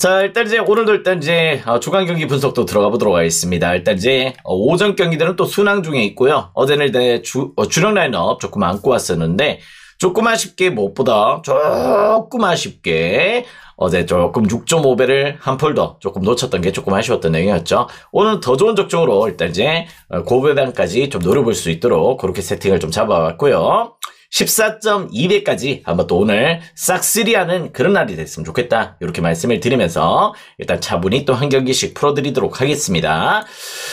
자, 일단 이제 오늘도 일단 이제 주간 경기 분석도 들어가 보도록 하겠습니다. 일단 이제 오전 경기들은 또 순항 중에 있고요. 어제는 이제 주력 라인업 조금 안고 왔었는데 조금 아쉽게 무엇보다 조금 아쉽게 어제 조금 6.5배를 한 폴 더 조금 놓쳤던 게 조금 아쉬웠던 내용이었죠. 오늘 더 좋은 적중으로 일단 이제 고배당까지 좀 노려볼 수 있도록 그렇게 세팅을 좀 잡아봤고요. 14.2배까지 한번 또 오늘 싹쓸이하는 그런 날이 됐으면 좋겠다. 이렇게 말씀을 드리면서 일단 차분히 또 한 경기씩 풀어드리도록 하겠습니다.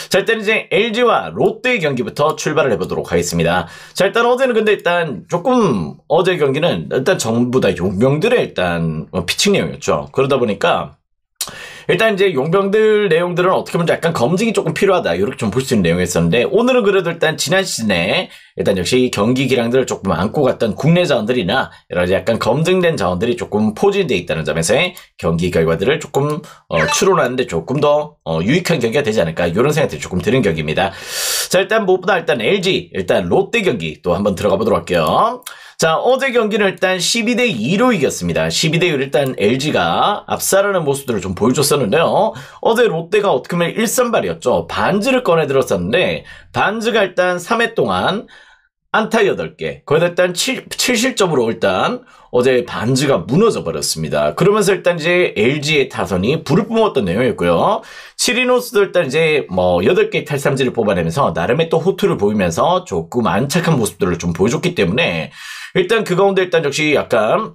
자, 일단 이제 LG와 롯데의 경기부터 출발을 해보도록 하겠습니다. 자, 일단 어제는 근데 일단 조금 어제 경기는 일단 전부 다 용병들의 일단 피칭 내용이었죠. 그러다 보니까 일단 이제 용병들 내용들은 어떻게 보면 약간 검증이 조금 필요하다 이렇게 좀 볼 수 있는 내용이었었는데 오늘은 그래도 일단 지난 시즌에 일단 역시 경기 기량들을 조금 안고 갔던 국내 자원들이나 여러 가지 약간 검증된 자원들이 조금 포진되어 있다는 점에서의 경기 결과들을 조금 추론하는데 조금 더 유익한 경기가 되지 않을까 이런 생각들이 조금 드는 경기입니다. 자, 일단 무엇보다 일단 LG 일단 롯데 경기 또 한번 들어가 보도록 할게요. 자, 어제 경기는 일단 12대2로 이겼습니다. 12대2로 일단 LG가 압살하는 모습들을 좀 보여줬었는데요. 어제 롯데가 어떻게 보면 1선발이었죠. 반즈를 꺼내 들었었는데 반즈가 일단 3회 동안 안타 8개, 거기다 일단 7실점으로 일단 어제 반즈가 무너져 버렸습니다. 그러면서 일단 이제 LG의 타선이 불을 뿜었던 내용이었고요. 7이노스도 일단 이제 8개의 탈삼진을 뽑아내면서 나름의 또 호투를 보이면서 조금 안착한 모습들을 좀 보여줬기 때문에 일단 그 가운데 일단 역시 약간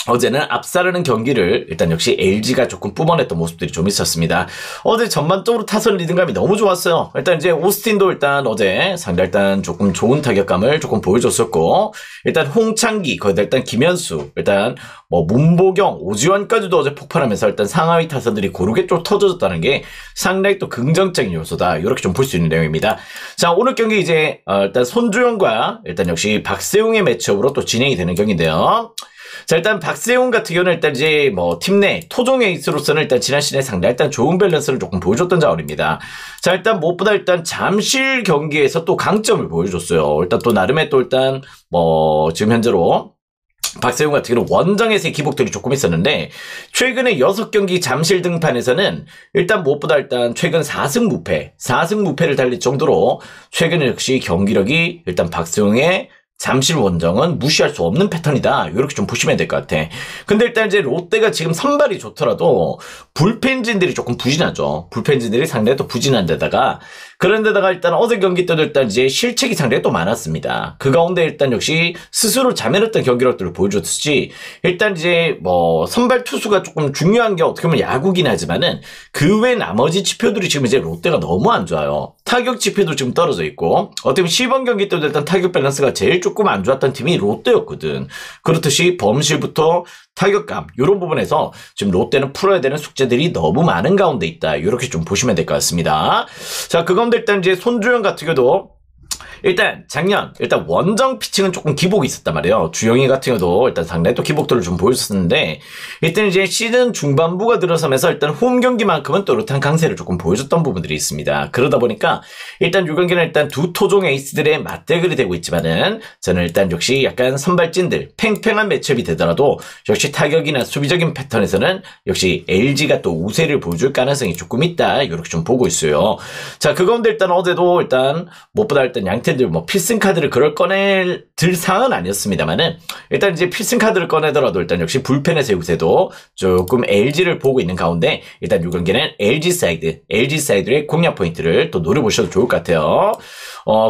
어제는 압살하는 경기를 일단 역시 LG가 조금 뿜어냈던 모습들이 좀 있었습니다. 어제 전반적으로 타선 리듬감이 너무 좋았어요. 일단 이제 오스틴도 일단 어제 상당히 일단 조금 좋은 타격감을 조금 보여줬었고 일단 홍창기 거기다 일단 김현수 일단 문보경 오지환까지도 어제 폭발하면서 일단 상하위 타선들이 고르게 좀 터져졌다는 게 상당히 또 긍정적인 요소다 이렇게 좀 볼 수 있는 내용입니다. 자, 오늘 경기 이제 일단 손주영과 일단 역시 박세웅의 매치업으로 또 진행이 되는 경기인데요. 자, 일단 박세웅 같은 경우는 일단 이제 팀 내 토종 에이스로서는 일단 지난 시즌에 상당히 일단 좋은 밸런스를 조금 보여줬던 자원입니다. 자, 일단 무엇보다 일단 잠실 경기에서 또 강점을 보여줬어요. 일단 또 나름의 또 일단 지금 현재로 박세웅 같은 경우는 원정에서의 기복들이 조금 있었는데 최근에 6경기 잠실 등판에서는 일단 무엇보다 일단 최근 4승 무패를 달릴 정도로 최근에 역시 경기력이 일단 박세웅의 잠실 원정은 무시할 수 없는 패턴이다. 이렇게 좀 보시면 될 것 같아. 근데 일단 이제 롯데가 지금 선발이 좋더라도 불펜진들이 조금 부진하죠. 불펜진들이 상당히 또 부진한 데다가 그런데다가 일단 어제 경기 때도 일단 이제 실책이 상당히 또 많았습니다. 그 가운데 일단 역시 스스로 자멸했던 경기력들을 보여줬지. 일단 이제 선발 투수가 조금 중요한 게 어떻게 보면 야구긴 하지만은 그 외 나머지 지표들이 지금 이제 롯데가 너무 안 좋아요. 타격 지표도 지금 떨어져 있고 어떻게 보면 시범 경기 때도 일단 타격 밸런스가 제일 조금 안 좋았던 팀이 롯데였거든. 그렇듯이 범실부터 타격감 이런 부분에서 지금 롯데는 풀어야 되는 숙제들이 너무 많은 가운데 있다. 이렇게 좀 보시면 될 것 같습니다. 자, 그 가운데 일단 이제 손주영 같은 경우도 일단 작년 일단 원정 피칭은 조금 기복이 있었단 말이에요. 주영이 같은 경우도 일단 상당히 또 기복들을 좀 보여줬었는데 일단 이제 시즌 중반부가 들어서면서 일단 홈 경기만큼은 또렷한 강세를 조금 보여줬던 부분들이 있습니다. 그러다 보니까 일단 이 경기는 일단 두 토종 에이스들의 맞대결이 되고 있지만은 저는 일단 역시 약간 선발진들 팽팽한 매치업이 되더라도 역시 타격이나 수비적인 패턴에서는 역시 LG가 또 우세를 보여줄 가능성이 조금 있다. 이렇게 좀 보고 있어요. 자, 그 가운데 일단 어제도 일단 무엇보다 일단 양팀들 필승 카드를 꺼낼 상은 아니었습니다만은 일단 이제 필승 카드를 꺼내더라도 일단 역시 불펜에서의 우세도 조금 LG를 보고 있는 가운데 일단 이 경기는 LG 사이드의 공략 포인트를 또 노려보셔도 좋을 것 같아요.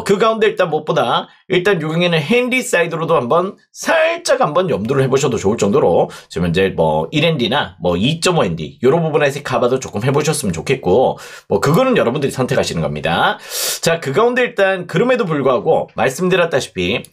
그 가운데 일단 무엇보다 일단 이 경기는 핸디 사이드로도 살짝 한번 염두를 해보셔도 좋을 정도로 지금 이제 1핸디나 2.5핸디 이런 부분에서 카바도 조금 해보셨으면 좋겠고 그거는 여러분들이 선택하시는 겁니다. 자, 그 가운데 일단 그럼에도 불구하고 말씀드렸다시피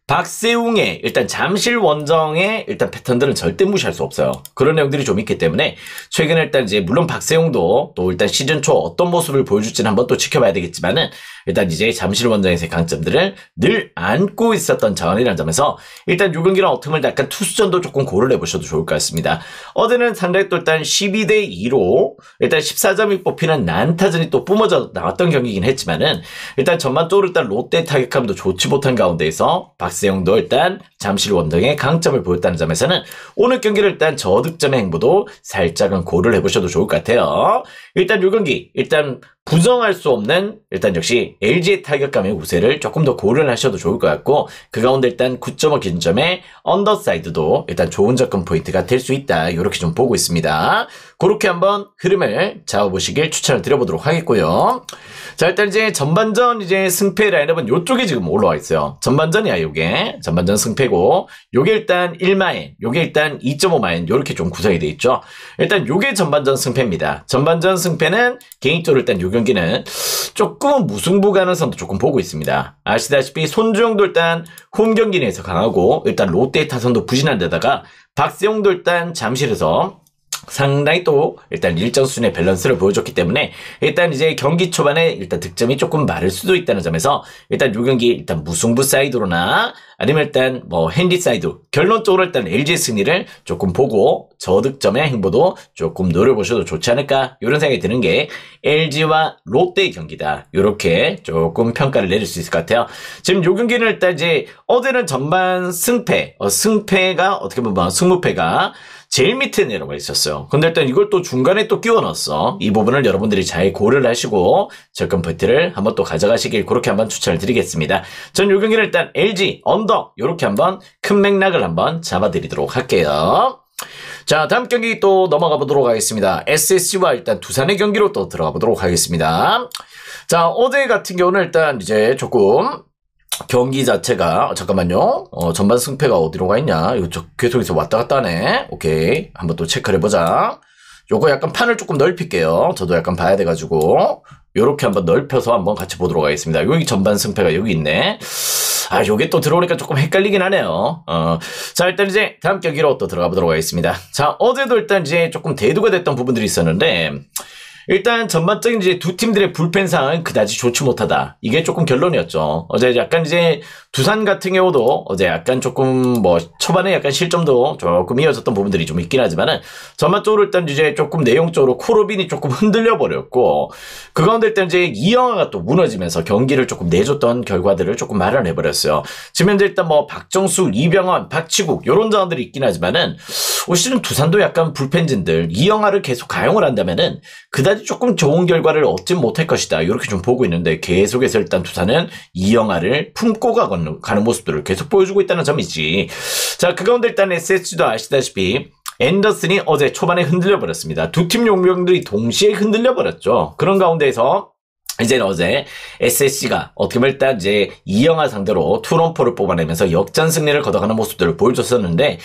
박세웅의 일단 잠실 원정의 일단 패턴들은 절대 무시할 수 없어요. 그런 내용들이 좀 있기 때문에 최근에 일단 이제 물론 박세웅도 또 일단 시즌 초 어떤 모습을 보여줄지는 한번 또 지켜봐야 되겠지만은 일단 이제 잠실 원정에서의 강점들을 늘 안고 있었던 자원이라는 점에서 일단 요 경기는 어떻게 보면 약간 투수전도 조금 고려를 해보셔도 좋을 것 같습니다. 어제는 상당히 또 일단 12대2로 일단 14점이 뽑히는 난타전이 또 뿜어져 나왔던 경기이긴 했지만은 일단 전반적으로 일단 롯데 타격감도 좋지 못한 가운데에서 박세웅 박세용도 일단 잠실 원정의 강점을 보였다는 점에서는 오늘 경기를 일단 저득점의 행보도 살짝은 고려를 해보셔도 좋을 것 같아요. 일단 이 경기 일단 부정할 수 없는 일단 역시 LG의 타격감의 우세를 조금 더 고려를 하셔도 좋을 것 같고 그 가운데 일단 9.5 기준점의 언더사이드도 일단 좋은 접근 포인트가 될 수 있다 이렇게 좀 보고 있습니다. 그렇게 한번 흐름을 잡아보시길 추천을 드려보도록 하겠고요. 자 일단 이제 전반전 이제 승패 라인업은 요쪽에 지금 올라와 있어요. 전반전이야 요게 전반전 승패고 요게 일단 1마인 요게 일단 2.5마인 요렇게 좀 구성이 돼 있죠. 일단 요게 전반전 승패입니다. 전반전 승패는 개인적으로 일단 요 경기는 조금은 무승부 가능성도 조금 보고 있습니다. 아시다시피 손주영도 일단 홈 경기 내에서 강하고 일단 롯데의 타선도 부진한 데다가 박세용도 일단 잠실에서 상당히 또 일단 일정 수준의 밸런스를 보여줬기 때문에 일단 이제 경기 초반에 일단 득점이 조금 마를 수도 있다는 점에서 일단 요 경기 일단 무승부 사이드로나 아니면 일단 뭐 핸디 사이드 결론적으로 일단 LG의 승리를 조금 보고 저득점의 행보도 조금 노려보셔도 좋지 않을까 이런 생각이 드는 게 LG와 롯데의 경기다 이렇게 조금 평가를 내릴 수 있을 것 같아요. 지금 요 경기는 일단 이제 어제는 전반 승패가 어떻게 보면 승무패가 제일 밑에 내려가 있었어요. 근데 일단 이걸 또 중간에 또 끼워 넣었어. 이 부분을 여러분들이 잘 고려를 하시고 접근 포인트를 한번 또 가져가시길 그렇게 한번 추천을 드리겠습니다. 전 요 경기를 일단 LG 언더 요렇게 한번 큰 맥락을 한번 잡아드리도록 할게요. 자 다음 경기 또 넘어가 보도록 하겠습니다. SSG와 일단 두산의 경기로 또 들어가 보도록 하겠습니다. 자 어제 같은 경우는 일단 이제 조금 경기 자체가 잠깐만요. 전반 승패가 어디로 가 있냐? 이거 계속해서 왔다 갔다 하네. 오케이. 한번 또 체크를 해보자. 요거 약간 판을 조금 넓힐게요. 저도 약간 봐야 돼가지고 요렇게 한번 넓혀서 한번 같이 보도록 하겠습니다. 여기 전반 승패가 여기 있네. 아, 요게 또 들어오니까 조금 헷갈리긴 하네요. 자, 일단 이제 다음 경기로 또 들어가 보도록 하겠습니다. 자, 어제도 일단 이제 조금 대두가 됐던 부분들이 있었는데 일단 전반적인 이제 두 팀들의 불펜 상황은 그다지 좋지 못하다. 이게 조금 결론이었죠. 어제 약간 이제 두산 같은 경우도 어제 약간 조금 뭐 초반에 약간 실점도 조금 이어졌던 부분들이 좀 있긴 하지만은 전반적으로 일단 이제 조금 내용적으로 코로빈이 조금 흔들려 버렸고 그 가운데 일단 이제 이영하가 또 무너지면서 경기를 조금 내줬던 결과들을 조금 마련해 버렸어요. 지금 현재 일단 뭐 박정수, 이병헌, 박치국 요런 자원들이 있긴 하지만은 올 시즌 두산도 약간 불펜진들 이영하를 계속 가용을 한다면은 그다지 조금 좋은 결과를 얻진 못할 것이다. 이렇게 좀 보고 있는데 계속해서 일단 두산은 이영하를 품고 가는 모습들을 계속 보여주고 있다는 점이지. 자, 그 가운데 일단 SSG도 아시다시피 앤더슨이 어제 초반에 흔들려 버렸습니다. 두 팀 용병들이 동시에 흔들려 버렸죠. 그런 가운데에서 이제는 어제 SSG가 어떻게 보면 일단 이제 이영하 상대로 투런포를 뽑아내면서 역전 승리를 거둬가는 모습들을 보여줬었는데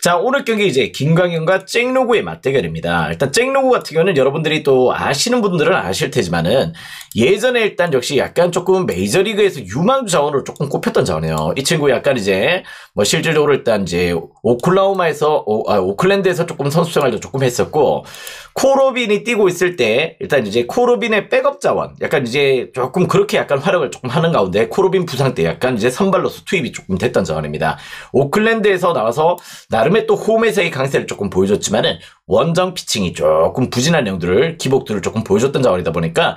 자 오늘 경기 이제 김광현과 잭로구의 맞대결입니다. 일단 잭로구 같은 경우는 여러분들이 또 아시는 분들은 아실 테지만은 예전에 일단 역시 약간 조금 메이저리그에서 유망주 자원으로 조금 꼽혔던 자원이에요. 이 친구 약간 이제 뭐 실질적으로 일단 이제 오클랜드에서 조금 선수 생활도 조금 했었고 코로빈이 뛰고 있을 때 일단 이제 코로빈의 백업 자원 약간 이제 조금 그렇게 약간 활약을 조금 하는 가운데 코로빈 부상 때 약간 이제 선발로서 투입이 조금 됐던 자원입니다. 오클랜드에서 나와서 나름의 또 홈에서의 강세를 조금 보여줬지만은 원정 피칭이 조금 부진한 내용들을 기복들을 조금 보여줬던 자원이다 보니까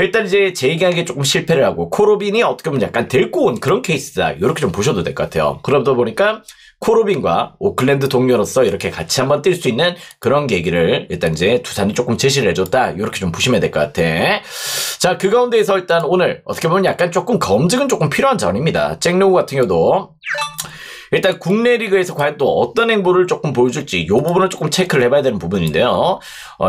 일단 이제 재계약에 조금 실패를 하고 코로빈이 어떻게 보면 약간 데리고 온 그런 케이스다 이렇게 좀 보셔도 될 것 같아요. 그러다 보니까 코로빈과 오클랜드 동료로서 이렇게 같이 한번 뛸 수 있는 그런 계기를 일단 이제 두산이 조금 제시를 해줬다 이렇게 좀 보시면 될 것 같아. 자, 그 가운데에서 일단 오늘 어떻게 보면 약간 조금 검증은 조금 필요한 자원입니다. 잭로우 같은 경우도 일단 국내 리그에서 과연 또 어떤 행보를 조금 보여줄지 이 부분을 조금 체크를 해봐야 되는 부분인데요.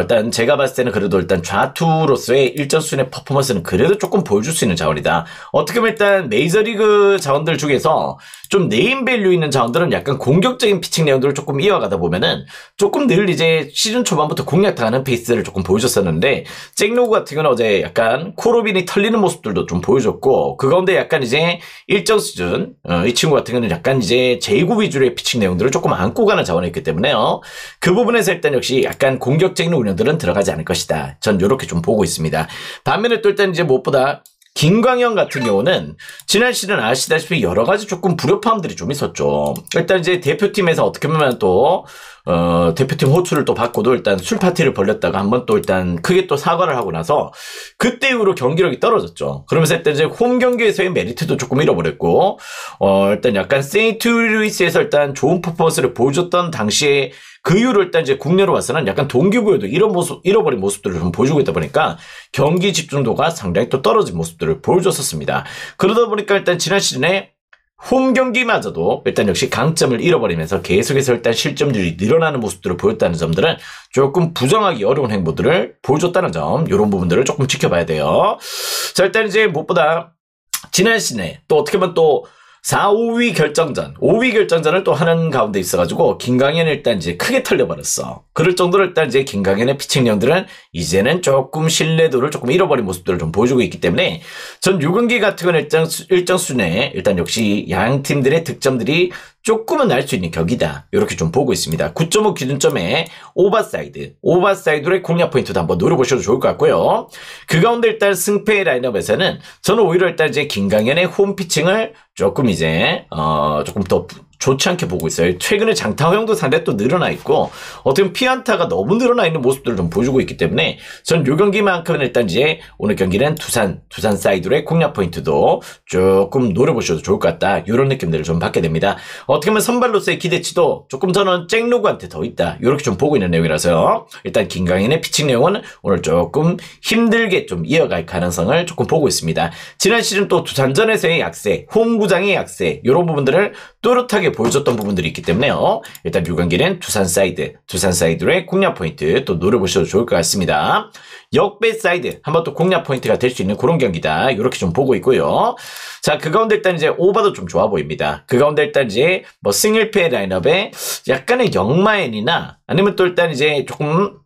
일단 제가 봤을 때는 그래도 일단 좌투로서의 일정 수준의 퍼포먼스는 그래도 조금 보여줄 수 있는 자원이다. 어떻게 보면 일단 메이저리그 자원들 중에서 좀 네임밸류 있는 자원들은 약간 공격적인 피칭 내용들을 조금 이어가다 보면은 조금 늘 이제 시즌 초반부터 공략당하는 페이스를 조금 보여줬었는데 잭로우 같은 경우는 어제 약간 코로빈이 털리는 모습들도 좀 보여줬고 그 가운데 약간 이제 일정 수준 이 친구 같은 경우는 약간 이제 제2구 위주의 피칭 내용들을 조금 안고 가는 자원이기 때문에요. 그 부분에서 일단 역시 약간 공격적인 운영들은 들어가지 않을 것이다. 전 이렇게 좀 보고 있습니다. 반면에 또 일단 이제 무엇보다 김광현 같은 경우는 지난 시즌 아시다시피 여러 가지 조금 불협화음들이 좀 있었죠. 일단 이제 대표팀에서 어떻게 보면 또 대표팀 호출을 또 받고도 일단 술 파티를 벌렸다가 한번 또 일단 크게 또 사과를 하고 나서 그때 이후로 경기력이 떨어졌죠. 그러면서 일단 이제 홈 경기에서의 메리트도 조금 잃어버렸고 일단 약간 세인트루이스에서 일단 좋은 퍼포먼스를 보여줬던 당시에 그 이후로 일단 이제 국내로 와서는 약간 동기부여도 잃어버린 모습들을 좀 보여주고 있다 보니까 경기 집중도가 상당히 또 떨어진 모습들을 보여줬었습니다. 그러다 보니까 일단 지난 시즌에 홈 경기마저도 일단 역시 강점을 잃어버리면서 계속해서 일단 실점들이 늘어나는 모습들을 보였다는 점들은 조금 부정하기 어려운 행보들을 보여줬다는 점, 이런 부분들을 조금 지켜봐야 돼요. 자, 일단 이제 무엇보다 지난 시즌에 또 어떻게 보면 또 4, 5위 결정전, 5위 결정전을 또 하는 가운데 있어가지고 김광현이 일단 이제 크게 털려버렸어. 그럴 정도로 일단 이제 김광현의 피칭령들은 이제는 조금 신뢰도를 조금 잃어버린 모습들을 좀 보여주고 있기 때문에 전 6경기 같은 건 일정 수준에 일단 역시 양 팀들의 득점들이 조금은 날 수 있는 격이다. 이렇게 좀 보고 있습니다. 9.5 기준점에 오버사이드의 공략 포인트도 한번 노려보셔도 좋을 것 같고요. 그 가운데 일단 승패 라인업에서는 저는 오히려 일단 이제 김광현의 홈 피칭을 조금 이제 조금 더 좋지 않게 보고 있어요. 최근에 장타 허용도 상당히 또 늘어나 있고 어떻게 보면 피안타가 너무 늘어나 있는 모습들을 좀 보여주고 있기 때문에 전 요 경기만큼은 일단 이제 오늘 경기는 두산 사이드의 공략 포인트도 조금 노려보셔도 좋을 것 같다. 이런 느낌들을 좀 받게 됩니다. 어떻게 보면 선발로서의 기대치도 조금 저는 잭로그한테 더 있다. 이렇게 좀 보고 있는 내용이라서요. 일단 김광현의 피칭 내용은 오늘 조금 힘들게 좀 이어갈 가능성을 조금 보고 있습니다. 지난 시즌 또 두산전에서의 약세, 홈구장의 약세 이런 부분들을 또렷하게 보여줬던 부분들이 있기 때문에요. 일단 요 경기는 두산 사이드의 공략 포인트 또 노려보셔도 좋을 것 같습니다. 역배 사이드 한번 또 공략 포인트가 될 수 있는 그런 경기다. 이렇게 좀 보고 있고요. 자, 그 가운데 일단 이제 오버도 좀 좋아 보입니다. 그 가운데 일단 이제 뭐 싱글패 라인업에 약간의 역마엔이나 아니면 또 일단 이제 조금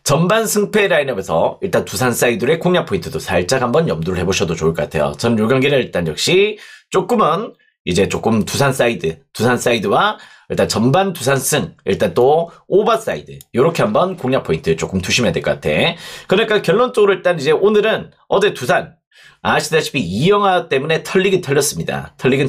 전반 승패 라인업에서 일단 두산 사이드의 공략 포인트도 살짝 한번 염두를 해보셔도 좋을 것 같아요. 저는 요 경기를 일단 역시 조금은 이제 조금 두산 사이드와 일단 전반 두산승, 일단 또 오버사이드 이렇게 한번 공략 포인트 조금 두시면 될 것 같아. 그러니까 결론적으로 일단 이제 오늘은 어제 두산 아시다시피 이영하 때문에 털리긴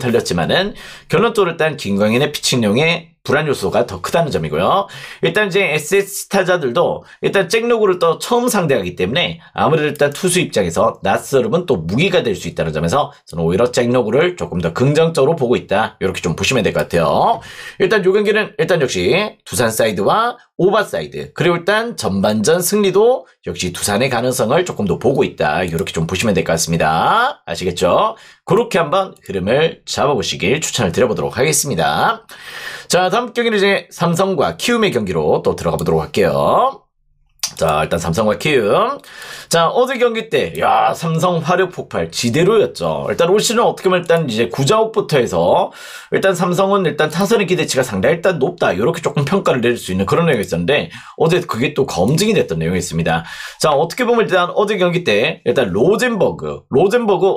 털렸지만은 결론적으로 일단 김광현의 피칭령의 불안 요소가 더 크다는 점이고요. 일단 이제 SS 타자들도 일단 잭로그를 또 처음 상대하기 때문에 아무래도 일단 투수 입장에서 낯설음은 또 무기가 될 수 있다는 점에서 저는 오히려 잭로그를 조금 더 긍정적으로 보고 있다. 이렇게 좀 보시면 될 것 같아요. 일단 요 경기는 일단 역시 두산 사이드와 오버사이드 그리고 일단 전반전 승리도 역시 두산의 가능성을 조금 더 보고 있다. 이렇게 좀 보시면 될 것 같습니다. 아시겠죠? 그렇게 한번 흐름을 잡아보시길 추천을 드려보도록 하겠습니다. 자, 다음 경기는 이제 삼성과 키움의 경기로 또 들어가 보도록 할게요. 자, 일단 삼성과 키움. 자, 어제 경기 때, 삼성 화력 폭발 지대로였죠. 일단 올 시즌은 어떻게 보면 일단 이제 구자욱부터 해서, 일단 삼성은 일단 타선의 기대치가 상당히 일단 높다. 이렇게 조금 평가를 내릴 수 있는 그런 내용이 있었는데, 어제 그게 또 검증이 됐던 내용이 있습니다. 자, 어떻게 보면 일단 어제 경기 때, 일단 로젠버그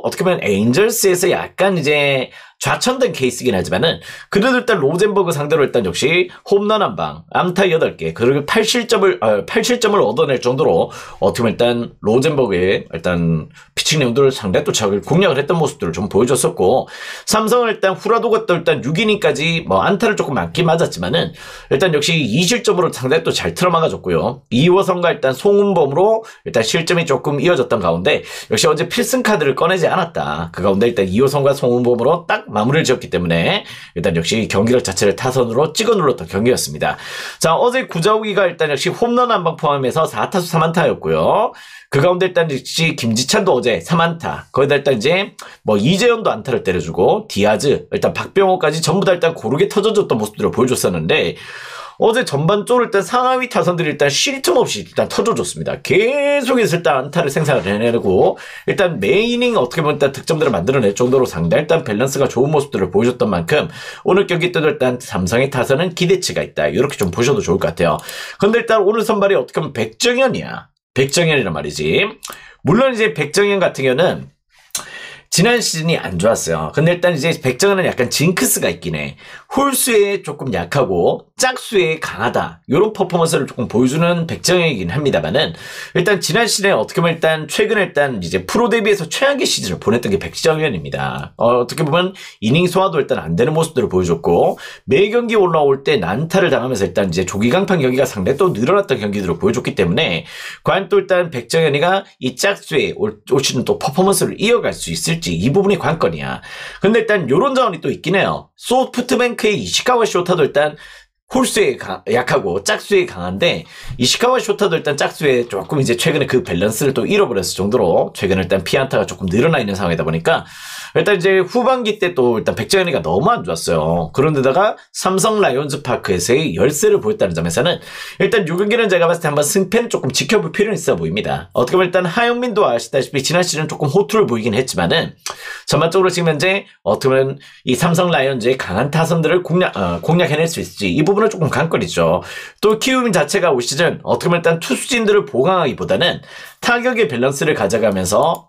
어떻게 보면 에인절스에서 약간 이제, 좌천된 케이스긴 하지만은 그래도 일단 로젠버그 상대로 일단 역시 홈런 한 방, 안타 8개, 그리고 8실점을 얻어낼 정도로 어떻게 보면 일단 로젠버그의 일단 피칭 내용들을 상당히 또 자기를 공략을 했던 모습들을 좀 보여줬었고 삼성은 일단 후라도가 또 일단 6이닝까지 뭐 안타를 조금 많게 맞았지만은 일단 역시 2실점으로 상당히 또 잘 틀어막아줬고요. 이호성과 일단 송은범으로 일단 실점이 조금 이어졌던 가운데 역시 어제 필승 카드를 꺼내지 않았다. 그 가운데 일단 이호성과 송은범으로 딱 마무리를 지었기 때문에 일단 역시 경기력 자체를 타선으로 찍어 눌렀던 경기였습니다. 자, 어제 구자욱이가 일단 역시 홈런 한 방 포함해서 4타수 3안타였고요. 그 가운데 일단 역시 김지찬도 어제 3안타. 거기다 일단 이제 뭐 이재현도 안타를 때려주고 디아즈, 일단 박병호까지 전부 다 일단 고르게 터져줬던 모습들을 보여줬었는데 어제 전반적으로 일단 상하위 타선들이 일단 쉴 틈 없이 일단 터져줬습니다. 계속해서 일단 안타를 생산을 해내고 일단 메이닝 어떻게 보면 일단 득점들을 만들어낼 정도로 상당히 일단 밸런스가 좋은 모습들을 보여줬던 만큼 오늘 경기 때도 일단 삼성의 타선은 기대치가 있다. 이렇게 좀 보셔도 좋을 것 같아요. 근데 일단 오늘 선발이 어떻게 보면 백정현이란 말이지. 물론 이제 백정현 같은 경우는 지난 시즌이 안 좋았어요. 근데 일단 이제 백정현은 약간 징크스가 있긴 해. 홀수에 조금 약하고 짝수에 강하다. 이런 퍼포먼스를 조금 보여주는 백정현이긴 합니다만은 일단 지난 시즌에 어떻게 보면 일단 최근에 일단 이제 프로 데뷔해서 최악의 시즌을 보냈던 게 백정현입니다. 어떻게 보면 이닝 소화도 일단 안 되는 모습들을 보여줬고 매 경기 올라올 때 난타를 당하면서 일단 이제 조기강판 경기가 상당히 또 늘어났던 경기들을 보여줬기 때문에 과연 또 일단 백정현이가 이 짝수에 올 시즌 또 퍼포먼스를 이어갈 수 있을지 이 부분이 관건이야. 근데 일단 요런 자원이 또 있긴 해요. 소프트뱅크의 이시카와 쇼타도 일단 홀수에 약하고 짝수에 강한데 이시카와 쇼타도 일단 짝수에 조금 이제 최근에 그 밸런스를 또 잃어버렸을 정도로 최근에 일단 피안타가 조금 늘어나 있는 상황이다 보니까 일단 이제 후반기 때 또 일단 백정현이가 너무 안 좋았어요. 그런데다가 삼성 라이온즈 파크에서의 열세를 보였다는 점에서는 일단 요 경기는 제가 봤을 때 한번 승패는 조금 지켜볼 필요는 있어 보입니다. 어떻게 보면 일단 하영민도 아시다시피 지난 시즌 조금 호투를 보이긴 했지만은 전반적으로 지금 현재 어떻게 보면 이 삼성 라이온즈의 강한 타선들을 공략해낼 수 있을지 이 부분은 조금 관건이죠. 또 키움 자체가 올 시즌 어떻게 보면 일단 투수진들을 보강하기보다는 타격의 밸런스를 가져가면서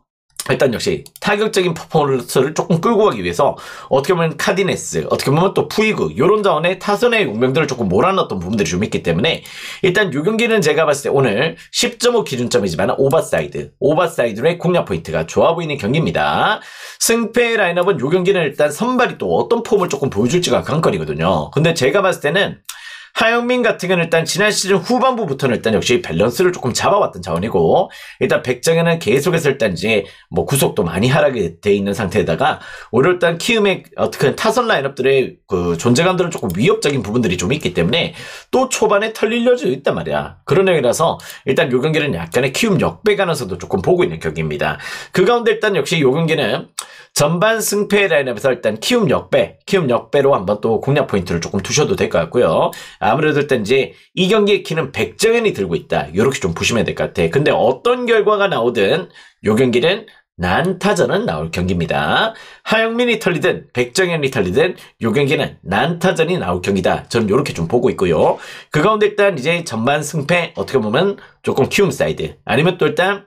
일단 역시 타격적인 퍼포먼스를 조금 끌고 가기 위해서 어떻게 보면 카디네스, 어떻게 보면 또 푸이그 요런 자원의 타선의 용병들을 조금 몰아넣었던 부분들이 좀 있기 때문에 일단 요 경기는 제가 봤을 때 오늘 10.5 기준점이지만 오버사이드의 공략 포인트가 좋아 보이는 경기입니다. 승패 라인업은 요 경기는 일단 선발이 또 어떤 폼을 조금 보여줄지가 관건이거든요. 근데 제가 봤을 때는 하영민 같은 경우는 일단 지난 시즌 후반부부터는 일단 역시 밸런스를 조금 잡아왔던 자원이고 일단 백정현은 계속해서 일단 이제 뭐 구속도 많이 하락이 돼 있는 상태에다가 오히려 일단 키움의 어떻게 타선 라인업들의 그 존재감들은 조금 위협적인 부분들이 좀 있기 때문에 또 초반에 털릴 여지도 있단 말이야. 그런 의미라서 일단 요 경기는 약간의 키움 역배 가능성도 조금 보고 있는 경기입니다. 그 가운데 일단 역시 요 경기는 전반 승패 라인업에서 일단 키움 역배로 한번 또 공략 포인트를 조금 두셔도 될 것 같고요. 아무래도 일단 이제 이 경기의 키는 백정현이 들고 있다. 이렇게 좀 보시면 될 것 같아. 근데 어떤 결과가 나오든 요 경기는 난타전은 나올 경기입니다. 하영민이 털리든 백정현이 털리든 요 경기는 난타전이 나올 경기다. 저는 이렇게 좀 보고 있고요. 그 가운데 일단 이제 전반 승패 어떻게 보면 조금 키움 사이드 아니면 또 일단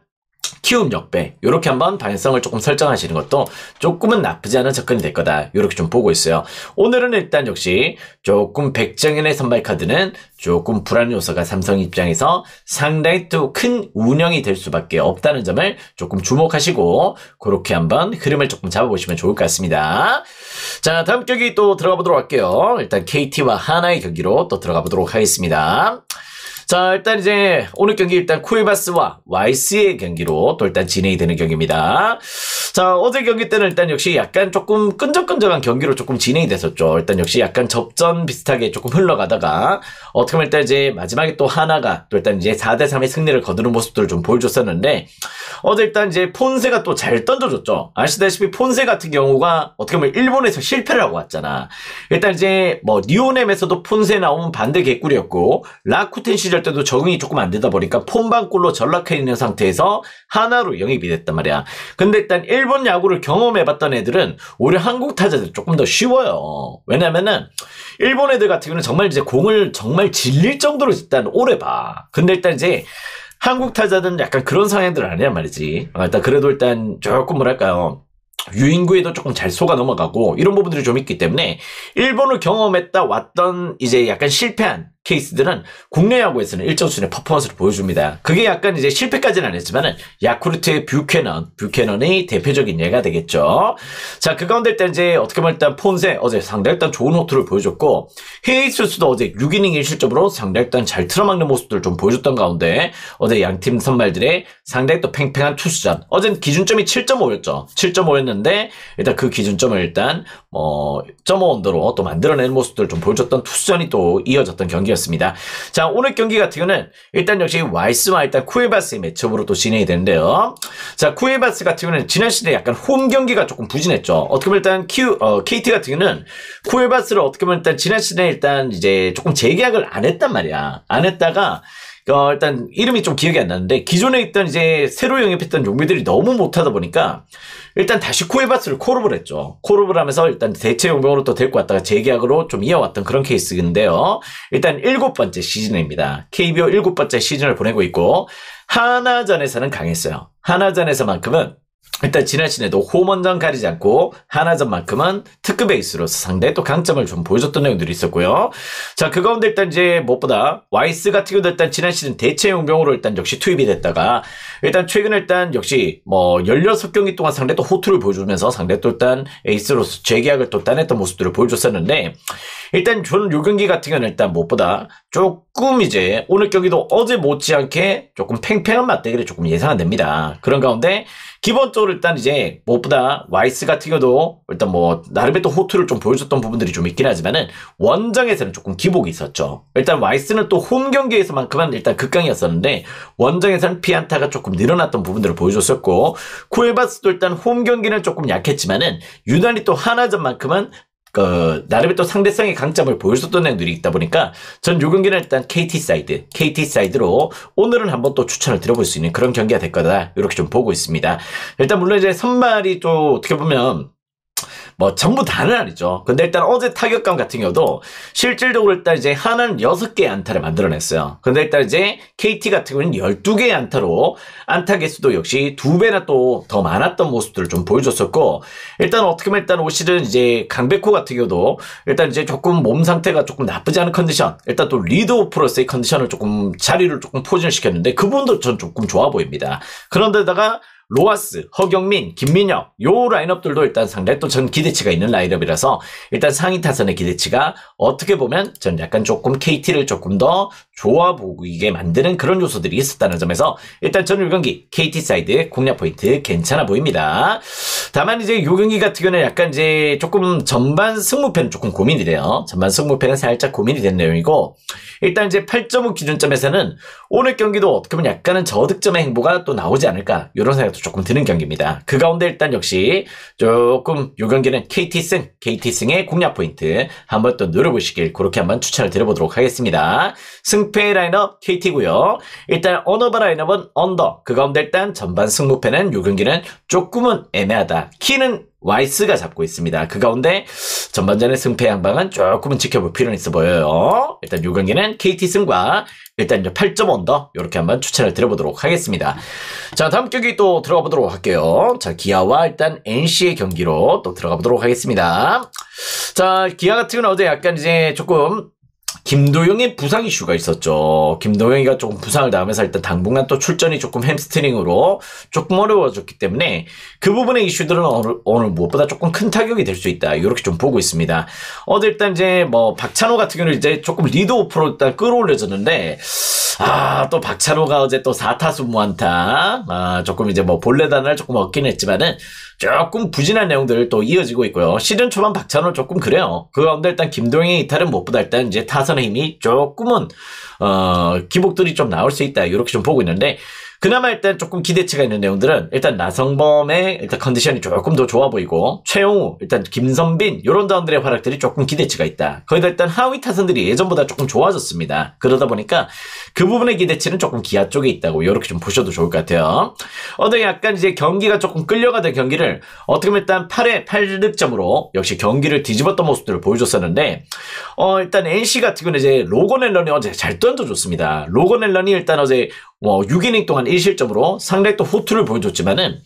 키움 역배 이렇게 한번 방향성을 조금 설정하시는 것도 조금은 나쁘지 않은 접근이 될 거다 이렇게 좀 보고 있어요. 오늘은 일단 역시 조금 백정현의 선발 카드는 조금 불안 요소가 삼성 입장에서 상당히 또 큰 운영이 될 수밖에 없다는 점을 조금 주목하시고 그렇게 한번 흐름을 조금 잡아보시면 좋을 것 같습니다. 자, 다음 경기 또 들어가 보도록 할게요. 일단 KT와 하나의 경기로 또 들어가 보도록 하겠습니다. 자, 일단 이제 오늘 경기 일단 쿠에바스와 YC의 경기로 또 일단 진행이 되는 경기입니다. 자, 어제 경기 때는 일단 역시 약간 조금 끈적끈적한 경기로 조금 진행이 됐었죠. 일단 역시 약간 접전 비슷하게 조금 흘러가다가 어떻게 보면 일단 이제 마지막에 또 하나가 또 일단 이제 4대3의 승리를 거두는 모습들을 좀 보여줬었는데 어제 일단 이제 폰세가 또 잘 던져줬죠. 아시다시피 폰세 같은 경우가 어떻게 보면 일본에서 실패를 하고 왔잖아. 일단 이제 뭐 니오넴에서도 폰세 나오면 반대 개꿀이었고 라쿠텐 시절 때도 적응이 조금 안 되다 보니까 폰방골로 전락해 있는 상태에서 하나로 영입이 됐단 말이야. 근데 일단 일본 야구를 경험해봤던 애들은 오히려 한국 타자들 조금 더 쉬워요. 왜냐면은 일본 애들 같은 경우는 정말 이제 공을 정말 질릴 정도로 일단 오래 봐. 근데 일단 이제 한국 타자들은 약간 그런 상황들은 아니란 말이지. 일단 그래도 일단 조금 뭐랄까요. 유인구에도 조금 잘 속아 넘어가고 이런 부분들이 좀 있기 때문에 일본을 경험했다 왔던 이제 약간 실패한 케이스들은 국내 야구에서는 일정 수준의 퍼포먼스를 보여줍니다. 그게 약간 이제 실패까지는 안 했지만은 야쿠르트의 뷰캐넌의 대표적인 예가 되겠죠. 자, 그 가운데 일단 이제 어떻게 보면 일단 폰세 어제 상당히 일단 좋은 호투를 보여줬고 헤이스도 어제 6이닝 1실점으로 상당히 일단 잘 틀어막는 모습들을 좀 보여줬던 가운데 어제 양팀 선발들의 상당히 또 팽팽한 투수전 어제는 기준점이 7.5였죠. 7.5였는데 일단 그 기준점을 일단 0.5 언더로 또 만들어내는 모습들을 좀 보여줬던 투수전이 또 이어졌던 경기였습니다. 자, 오늘 경기 같은 경우는 일단 역시 와이스와 일단 쿠에바스의 매치업으로 또 진행이 되는데요. 자, 쿠에바스 같은 경우는 지난 시즌에 약간 홈 경기가 조금 부진했죠. 어떻게 보면 일단 KT 같은 경우는 쿠에바스를 어떻게 보면 일단 지난 시즌에 일단 이제 조금 재계약을 안 했단 말이야. 안 했다가 일단 이름이 좀 기억이 안 나는데 기존에 있던 이제 새로 영입했던 용병들이 너무 못하다 보니까 일단 다시 쿠에바스를 콜업을 했죠. 콜업을 하면서 일단 대체 용병으로 또 데리고 왔다가 재계약으로 좀 이어왔던 그런 케이스인데요. 일단 7번째 시즌입니다. KBO 7번째 시즌을 보내고 있고 하나전에서는 강했어요. 하나전에서만큼은 일단 지난 시즌에도 홈원전 가리지 않고 하나전만큼은 특급 에이스로서 상대의 또 강점을 좀 보여줬던 내용들이 있었고요. 자, 그 가운데 일단 이제 무엇보다 와이스 같은 경우도 일단 지난 시즌 대체 용병으로 일단 역시 투입이 됐다가 일단 최근에 일단 역시 뭐 16경기 동안 상대 또 호투를 보여주면서 상대 또 일단 에이스로서 재계약을 또 따냈던 모습들을 보여줬었는데 일단 저는 요 경기 같은 경우는 일단 무엇보다 조금 이제 오늘 경기도 어제 못지않게 조금 팽팽한 맞대결이 조금 예상은 됩니다. 그런 가운데 기본적으로 일단 이제 무엇보다 와이스 같은 경우도 일단 뭐 나름의 또 호투를 좀 보여줬던 부분들이 좀 있긴 하지만은 원정에서는 조금 기복이 있었죠. 일단 와이스는 또 홈 경기에서만큼은 일단 극강이었었는데 원정에서는 피안타가 조금 늘어났던 부분들을 보여줬었고 쿠에바스도 일단 홈 경기는 조금 약했지만은 유난히 또 하나전만큼은 나름의 또 상대성의 강점을 보여줬던 내용들이 있다 보니까 전 요 경기는 일단 KT 사이드로 오늘은 한번 또 추천을 드려볼 수 있는 그런 경기가 될 거다. 이렇게 좀 보고 있습니다. 일단 물론 이제 선발이 또 어떻게 보면 뭐 전부 다는 아니죠. 근데 일단 어제 타격감 같은 경우도 실질적으로 일단 이제 하나는 6개의 안타를 만들어냈어요. 근데 일단 이제 KT 같은 경우는 12개의 안타로 안타 개수도 역시 2배나 또 더 많았던 모습들을 좀 보여줬었고 일단 어떻게 보면 일단 올 시즌 이제 강백호 같은 경우도 일단 이제 조금 몸 상태가 조금 나쁘지 않은 컨디션 일단 또 리드오프로서의 컨디션을 조금 자리를 조금 포진을 시켰는데 그 부분도 전 조금 좋아 보입니다. 그런데다가 로하스, 허경민, 김민혁 요 라인업들도 일단 상당히 또 전 기대치가 있는 라인업이라서 일단 상위 타선의 기대치가 어떻게 보면 전 약간 조금 KT를 조금 더 좋아 보이게 만드는 그런 요소들이 있었다는 점에서 일단 저는 이 경기 KT 사이드 공략 포인트 괜찮아 보입니다. 다만 이제 요 경기 같은 경우는 약간 이제 조금 전반 승무패는 조금 고민이 돼요. 전반 승무패는 살짝 고민이 된 내용이고 일단 이제 8.5 기준점에서는 오늘 경기도 어떻게 보면 약간은 저득점의 행보가 또 나오지 않을까 이런 생각도 조금 드는 경기입니다. 그 가운데 일단 역시 조금 요 경기는 KT승의 공략 포인트 한번 또 노려보시길 그렇게 한번 추천을 드려보도록 하겠습니다. 승패 라인업 KT고요. 일단 언어바 라인업은 언더. 그 가운데 일단 전반 승무패는 요 경기는 조금은 애매하다. 키는 와이스가 잡고 있습니다. 그 가운데 전반전의 승패 양방은 조금은 지켜볼 필요는 있어 보여요. 일단 요 경기는 KT승과 일단 이제 8점 언더 이렇게 한번 추천을 드려보도록 하겠습니다. 자, 다음 경기 또 들어가 보도록 할게요. 자, 기아와 일단 NC의 경기로 또 들어가 보도록 하겠습니다. 자, 기아 같은 경우는 어제 약간 이제 조금 김도영의 부상 이슈가 있었죠. 김도영이가 조금 부상을 당하면서 일단 당분간 또 출전이 조금 햄스트링으로 조금 어려워졌기 때문에 그 부분의 이슈들은 오늘 무엇보다 조금 큰 타격이 될 수 있다. 이렇게 좀 보고 있습니다. 어제 일단 이제 뭐 박찬호 같은 경우는 이제 조금 리드오프로 일단 끌어올려졌는데 또 박찬호가 어제 또 4타수 무안타 조금 이제 뭐 본래단을 조금 얻긴 했지만은 조금 부진한 내용들 또 이어지고 있고요. 시즌 초반 박찬호 조금 그래요. 그 가운데 일단 김동영의 이탈은 무엇보다 일단 이제 타선의 힘이 조금은 기복들이 좀 나올 수 있다. 이렇게 좀 보고 있는데 그나마 일단 조금 기대치가 있는 내용들은 일단 나성범의 일단 컨디션이 조금 더 좋아 보이고 최용우, 일단 김선빈 이런 자원들의 활약들이 조금 기대치가 있다. 거기다 일단 하위 타선들이 예전보다 조금 좋아졌습니다. 그러다 보니까 그 부분의 기대치는 조금 기아 쪽에 있다고 이렇게 좀 보셔도 좋을 것 같아요. 어제 약간 이제 경기가 조금 끌려가던 경기를 어떻게 보면 일단 8회 8득점으로 역시 경기를 뒤집었던 모습들을 보여줬었는데 일단 NC 같은 경우는 이제 로건 앨런이 어제 잘 던져줬습니다. 로건 앨런이 일단 어제 6이닝 동안 1실점으로 상당히 또 호투를 보여줬지만은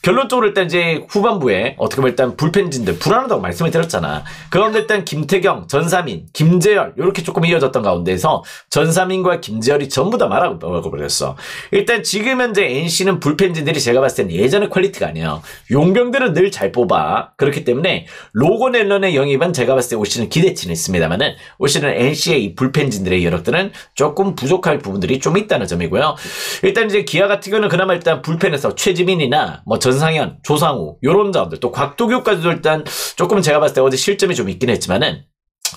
결론적으로 일단 이제 후반부에 어떻게 보면 일단 불펜진들 불안하다고 말씀을 드렸잖아. 그런데 일단 김태경, 전사민, 김재열 이렇게 조금 이어졌던 가운데에서 전사민과 김재열이 전부 다 말아버렸어. 일단 지금 현재 NC는 불펜진들이 제가 봤을 땐 예전의 퀄리티가 아니에요. 용병들은 늘 잘 뽑아. 그렇기 때문에 로건 앨런의 영입은 제가 봤을 때 올 시즌 기대치는 있습니다만은 올 시즌 NC의 이 불펜진들의 여력들은 조금 부족할 부분들이 좀 있다는 점이고요. 일단 이제 기아 같은 경우는 그나마 일단 불펜에서 최지민이나 뭐 전상현, 조상우 요런 자원들 또 곽도규까지도 일단 조금 제가 봤을 때 어제 실점이 좀 있긴 했지만은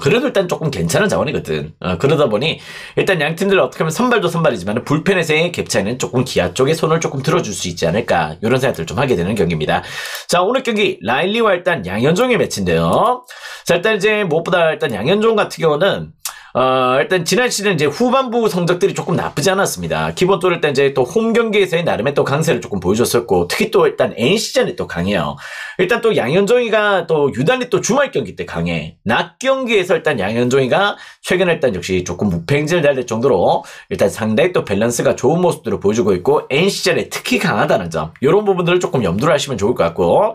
그래도 일단 조금 괜찮은 자원이거든. 그러다 보니 일단 양 팀들 어떻게 하면 선발도 선발이지만 불펜에서의 갭 차이는 조금 기아 쪽에 손을 조금 들어줄 수 있지 않을까 이런 생각들을 좀 하게 되는 경기입니다. 자, 오늘 경기 라일리와 일단 양현종의 매치인데요. 자, 일단 이제 무엇보다 일단 양현종 같은 경우는 일단 지난 시즌 이제 후반부 성적들이 조금 나쁘지 않았습니다. 기본적으로 일단 이제 또 홈 경기에서의 나름의 또 강세를 조금 보여줬었고, 특히 또 일단 N시즌이 또 강해요. 일단 또 양현종이가 또 유단히 또 주말 경기 때 강해. 낮 경기에서 일단 양현종이가 최근에 일단 역시 조금 무팽진을 달릴 정도로 일단 상당히 또 밸런스가 좋은 모습들을 보여주고 있고, N시즌에 특히 강하다는 점, 이런 부분들을 조금 염두를 하시면 좋을 것 같고,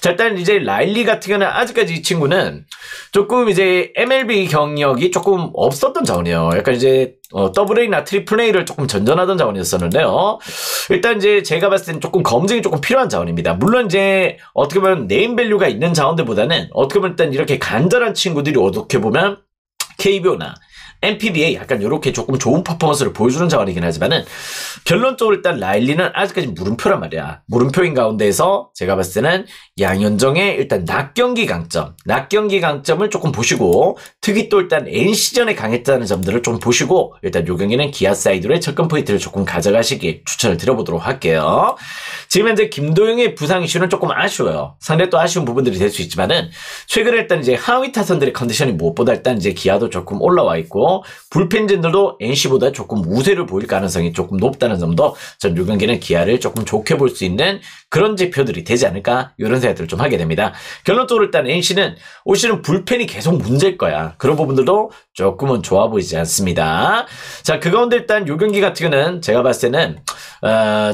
자, 일단 이제 라일리 같은 경우는 아직까지 이 친구는 조금 이제 MLB 경력이 조금 없었던 자원이에요. 약간 이제 더블A나 트리플A를 조금 전전하던 자원이었었는데요. 일단 이제 제가 봤을 때는 조금 검증이 조금 필요한 자원입니다. 물론 이제 어떻게 보면 네임밸류가 있는 자원들보다는 어떻게 보면 일단 이렇게 간절한 친구들이 어떻게 보면 KBO나 NPB에 약간 이렇게 조금 좋은 퍼포먼스를 보여주는 자원이긴 하지만은, 결론적으로 일단 라일리는 아직까지 물음표란 말이야. 물음표인 가운데에서 제가 봤을 때는 양현종의 일단 낮 경기 강점을 조금 보시고, 특히 또 일단 N시즌에 강했다는 점들을 좀 보시고, 일단 요 경기는 기아 사이드로의 접근 포인트를 조금 가져가시기 추천을 드려보도록 할게요. 지금 현재 김도영의 부상 이슈는 조금 아쉬워요. 상당히 또 아쉬운 부분들이 될 수 있지만은, 최근에 일단 이제 하위 타선들의 컨디션이 무엇보다 일단 이제 기아도 조금 올라와 있고, 불펜진들도 NC보다 조금 우세를 보일 가능성이 조금 높다는 점도 전 요 경기는 기아를 조금 좋게 볼 수 있는 그런 지표들이 되지 않을까, 이런 생각들을 좀 하게 됩니다. 결론적으로 일단 NC는 올 시즌 불펜이 계속 문제일 거야. 그런 부분들도 조금은 좋아 보이지 않습니다. 자, 그 가운데 일단 요 경기 같은 경우는 제가 봤을 때는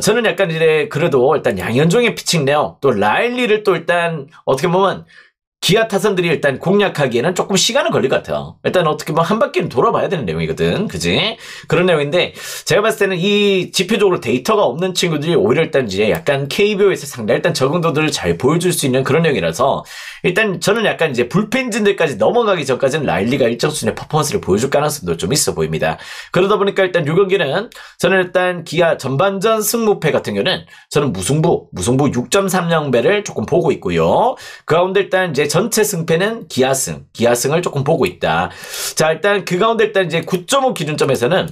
저는 약간 이제 그래도 일단 양현종의 피칭 내용, 또 라일리를 또 일단 어떻게 보면 기아 타선들이 일단 공략하기에는 조금 시간은 걸릴 것 같아요. 일단 어떻게 보면 한 바퀴는 돌아봐야 되는 내용이거든. 그지? 그런 내용인데, 제가 봤을 때는 이 지표적으로 데이터가 없는 친구들이 오히려 일단 이제 약간 KBO에서 상당히 일단 적응도들을 잘 보여줄 수 있는 그런 내용이라서, 일단 저는 약간 이제 불펜진들까지 넘어가기 전까지는 라일리가 일정 수준의 퍼포먼스를 보여줄 가능성도 좀 있어 보입니다. 그러다 보니까 일단 요 경기는 저는 일단 기아 전반전 승무패 같은 경우는 저는 무승부 6.30배를 조금 보고 있고요. 그 가운데 일단 이제 전체 승패는 기아승을 조금 보고 있다. 자, 일단 그 가운데 일단 이제 9.5 기준점에서는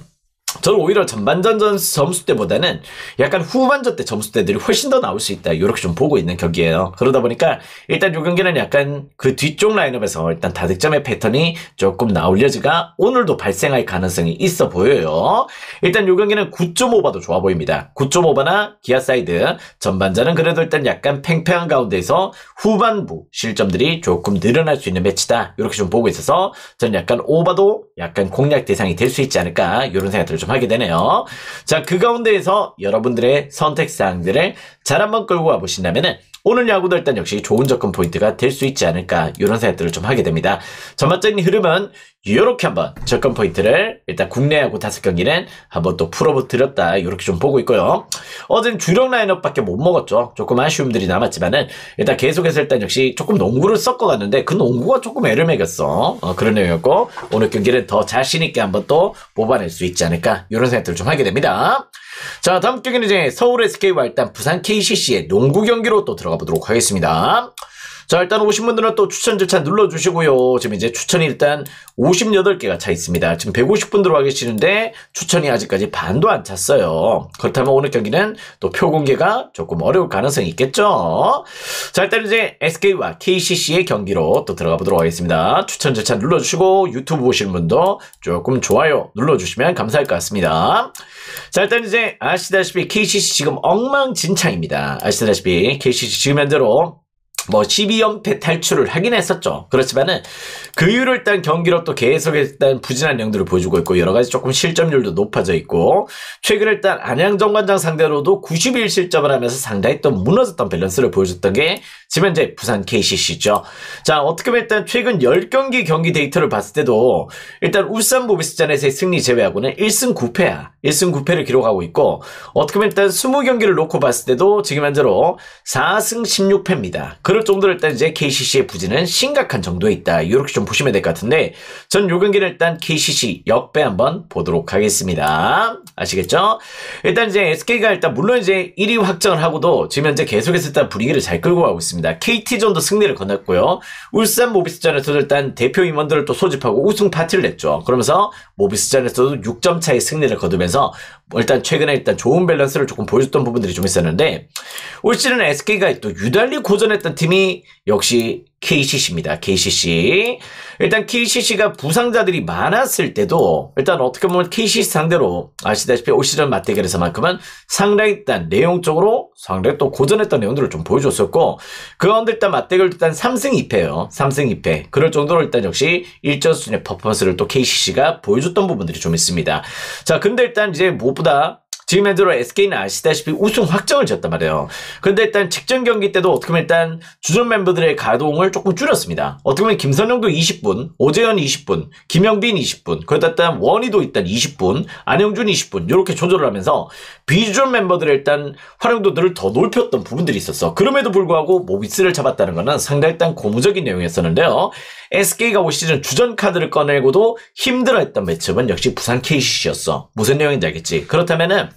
저는 오히려 전반전 점수대보다는 약간 후반전 때 점수대들이 훨씬 더 나올 수 있다, 이렇게 좀 보고 있는 경기예요. 그러다 보니까 일단 이 경기는 약간 그 뒤쪽 라인업에서 일단 다득점의 패턴이 조금 나올 여지가 오늘도 발생할 가능성이 있어 보여요. 일단 이 경기는 9.5바도 좋아 보입니다. 9.5바나 기아 사이드, 전반전은 그래도 일단 약간 팽팽한 가운데에서 후반부 실점들이 조금 늘어날 수 있는 매치다, 이렇게 좀 보고 있어서 저는 약간 오바도 약간 공략 대상이 될 수 있지 않을까, 이런 생각들을 좀 하게 되네요. 자, 그 가운데에서 여러분들의 선택사항들을 잘 한번 끌고 와보신다면은 오늘 야구도 일단 역시 좋은 접근 포인트가 될 수 있지 않을까, 이런 생각들을 좀 하게 됩니다. 전반적인 흐름은 이렇게 한번 접근 포인트를 일단 국내 야구 5경기는 한번 또 풀어드렸다, 이렇게 좀 보고 있고요. 어제는 주력 라인업밖에 못 먹었죠. 조금 아쉬움들이 남았지만은 일단 계속해서 일단 역시 조금 농구를 섞어갔는데 그 농구가 조금 애를 매겼어. 그런 내용이었고, 오늘 경기는 더 자신있게 한번 또 뽑아낼 수 있지 않을까, 이런 생각들을 좀 하게 됩니다. 자, 다음 경기는 이제 서울 SK와 일단 부산 KCC의 농구 경기로 또 들어가 보도록 하겠습니다. 자, 일단 오신 분들은 또 추천 절차 눌러주시고요. 지금 이제 추천이 일단 58개가 차 있습니다. 지금 150분 들어와 계시는데 추천이 아직까지 반도 안 찼어요. 그렇다면 오늘 경기는 또 표 공개가 조금 어려울 가능성이 있겠죠. 자, 일단 이제 SK와 KCC의 경기로 또 들어가 보도록 하겠습니다. 추천 절차 눌러주시고 유튜브 보시는 분도 조금 좋아요 눌러주시면 감사할 것 같습니다. 자, 일단 이제 아시다시피 KCC 지금 엉망진창입니다. 아시다시피 KCC 지금 현재로 12연패 탈출을 하긴 했었죠. 그렇지만은 그 이후로 일단 경기로 또 계속 일단 부진한 내용들을 보여주고 있고, 여러 가지 조금 실점률도 높아져 있고, 최근에 일단 안양정관장 상대로도 91실점을 하면서 상당히 또 무너졌던 밸런스를 보여줬던 게 지금 현재 부산 KCC죠. 자, 어떻게 보면 일단 최근 10경기 경기 데이터를 봤을 때도 일단 울산 모비스전에서의 승리 제외하고는 1승 9패야. 1승 9패를 기록하고 있고, 어떻게 보면 일단 20경기를 놓고 봤을 때도 지금 현재로 4승 16패입니다. 그럴 정도로 일단 이제 KCC의 부진은 심각한 정도에 있다, 이렇게 좀 보시면 될 것 같은데, 전 요 경기는 일단 KCC 역배 한번 보도록 하겠습니다. 아시겠죠? 일단 이제 SK가 일단 물론 이제 1위 확정을 하고도 지금 현재 계속해서 일단 분위기를 잘 끌고 가고 있습니다. KT전도 승리를 거뒀고요. 울산 모비스전에서도 일단 대표 임원들을 또 소집하고 우승 파티를 냈죠. 그러면서 모비스전에서도 6점 차의 승리를 거두면서 일단 최근에 일단 좋은 밸런스를 조금 보여줬던 부분들이 좀 있었는데, 올 시즌 SK가 또 유달리 고전했던 팀이 역시 KCC입니다. KCC. 일단 KCC가 부상자들이 많았을 때도 일단 어떻게 보면 KCC 상대로 아시다시피 올 시즌 맞대결에서만큼은 상당히 일단 내용적으로 상당히 또 고전했던 내용들을 좀 보여줬었고 그 가운데 일단 맞대결 일단 3승 2패예요. 3승 2패. 그럴 정도로 일단 역시 일정 수준의 퍼포먼스를 또 KCC가 보여줬던 부분들이 좀 있습니다. 자, 근데 일단 이제 무엇보다 지금 현재로 SK는 아시다시피 우승 확정을 지었단 말이에요. 근데 일단 직전 경기 때도 어떻게 보면 일단 주전 멤버들의 가동을 조금 줄였습니다. 어떻게 보면 김선영도 20분, 오재현 20분, 김영빈 20분, 거기다 일단 원희도 일단 20분, 안영준 20분 이렇게 조절을 하면서 비주전 멤버들의 일단 활용도들을 더 높였던 부분들이 있었어. 그럼에도 불구하고 모비스를 잡았다는 것은 상당히 일단 고무적인 내용이었었는데요. SK가 올 시즌 주전 카드를 꺼내고도 힘들어했던 매치업은 역시 부산 KCC였어. 무슨 내용인지 알겠지? 그렇다면은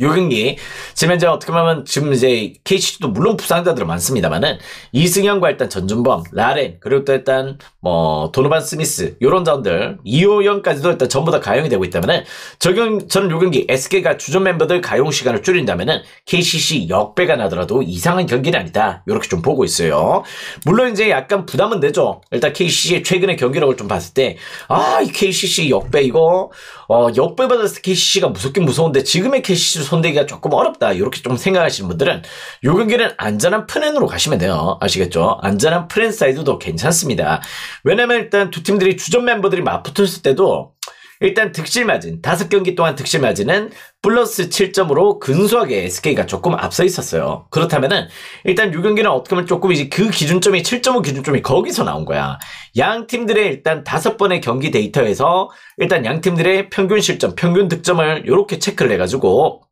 요 경기 지금 이제 어떻게 보면 지금 이제 KCC도 물론 부상자들은 많습니다만은 이승현과 일단 전준범, 라렌 그리고 또 일단 뭐 도노반 스미스 요런 자원들 이호연까지도 일단 전부 다 가용이 되고 있다면은 저는 요 경기 SK가 주전 멤버들 가용 시간을 줄인다면은 KCC 역배가 나더라도 이상한 경기는 아니다 요렇게 좀 보고 있어요. 물론 이제 약간 부담은 되죠. 일단 KCC의 최근의 경기력을 좀 봤을 때 이 KCC 역배 이거 역배 받았을 때 KCC가 무섭긴 무서운데 지금의 KCC 손대기가 조금 어렵다 이렇게 좀 생각하시는 분들은 요 경기는 안전한 프렌으로 가시면 돼요. 아시겠죠? 안전한 프렌 사이드도 괜찮습니다. 왜냐면 일단 두 팀들이 주전 멤버들이 맞붙었을 때도 일단 득실 마진 5경기 동안 득실 마진은 플러스 7점으로 근소하게 SK가 조금 앞서 있었어요. 그렇다면은 일단 요 경기는 어떻게 보면 조금 이제 그 기준점이 7.5 기준점이 거기서 나온 거야. 양 팀들의 일단 5번의 경기 데이터에서 일단 양 팀들의 평균 실점, 평균 득점을 이렇게 체크를 해가지고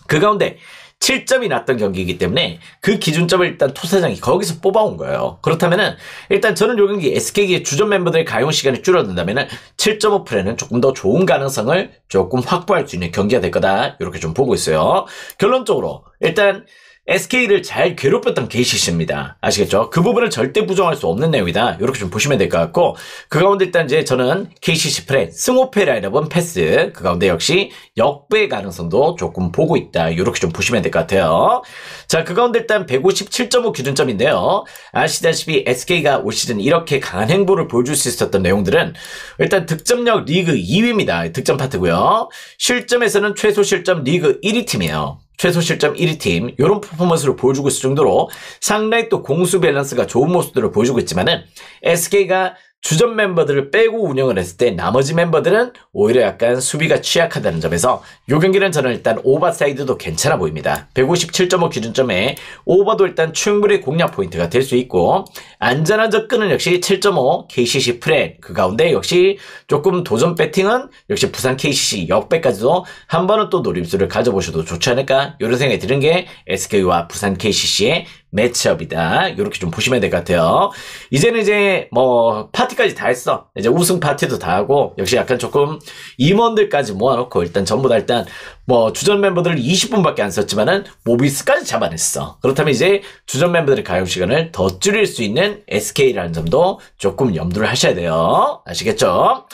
그 가운데 7점이 났던 경기이기 때문에 그 기준점을 일단 토사장이 거기서 뽑아온 거예요. 그렇다면은 일단 저는 요 경기 SK의 주전 멤버들의 가용 시간이 줄어든다면은 7.5 프레는 조금 더 좋은 가능성을 조금 확보할 수 있는 경기가 될 거다 이렇게 좀 보고 있어요. 결론적으로 일단 SK를 잘 괴롭혔던 KCC입니다. 아시겠죠? 그 부분을 절대 부정할 수 없는 내용이다. 이렇게 좀 보시면 될 것 같고 그 가운데 일단 이제 저는 KCC 프레 승호패 라인업은 패스 그 가운데 역시 역배 가능성도 조금 보고 있다. 이렇게 좀 보시면 될 것 같아요. 자, 그 가운데 일단 157.5 기준점인데요. 아시다시피 SK가 올 시즌 이렇게 강한 행보를 보여줄 수 있었던 내용들은 일단 득점력 리그 2위입니다. 득점 파트고요. 실점에서는 최소 실점 리그 1위 팀이에요. 최소 실점 1위 팀 이런 퍼포먼스를 보여주고 있을 정도로 상당히 또 공수 밸런스가 좋은 모습들을 보여주고 있지만은 SK가 주전 멤버들을 빼고 운영을 했을 때 나머지 멤버들은 오히려 약간 수비가 취약하다는 점에서 이 경기는 저는 일단 오버 사이드도 괜찮아 보입니다. 157.5 기준점에 오버도 일단 충분히 공략 포인트가 될 수 있고 안전한 접근은 역시 7.5 KCC 프레 그 가운데 역시 조금 도전 배팅은 역시 부산 KCC 역배까지도 한 번은 또 노림수를 가져보셔도 좋지 않을까 이런 생각이 드는 게 SK와 부산 KCC의 매치업이다. 이렇게 좀 보시면 될 것 같아요. 이제는 이제 뭐 파티까지 다 했어. 이제 우승 파티도 다 하고 역시 약간 조금 임원들까지 모아놓고 일단 전부 다 일단 뭐 주전 멤버들을 20분밖에 안 썼지만은 모비스까지 잡아냈어. 그렇다면 이제 주전 멤버들의 가용 시간을 더 줄일 수 있는 SK라는 점도 조금 염두를 하셔야 돼요. 아시겠죠?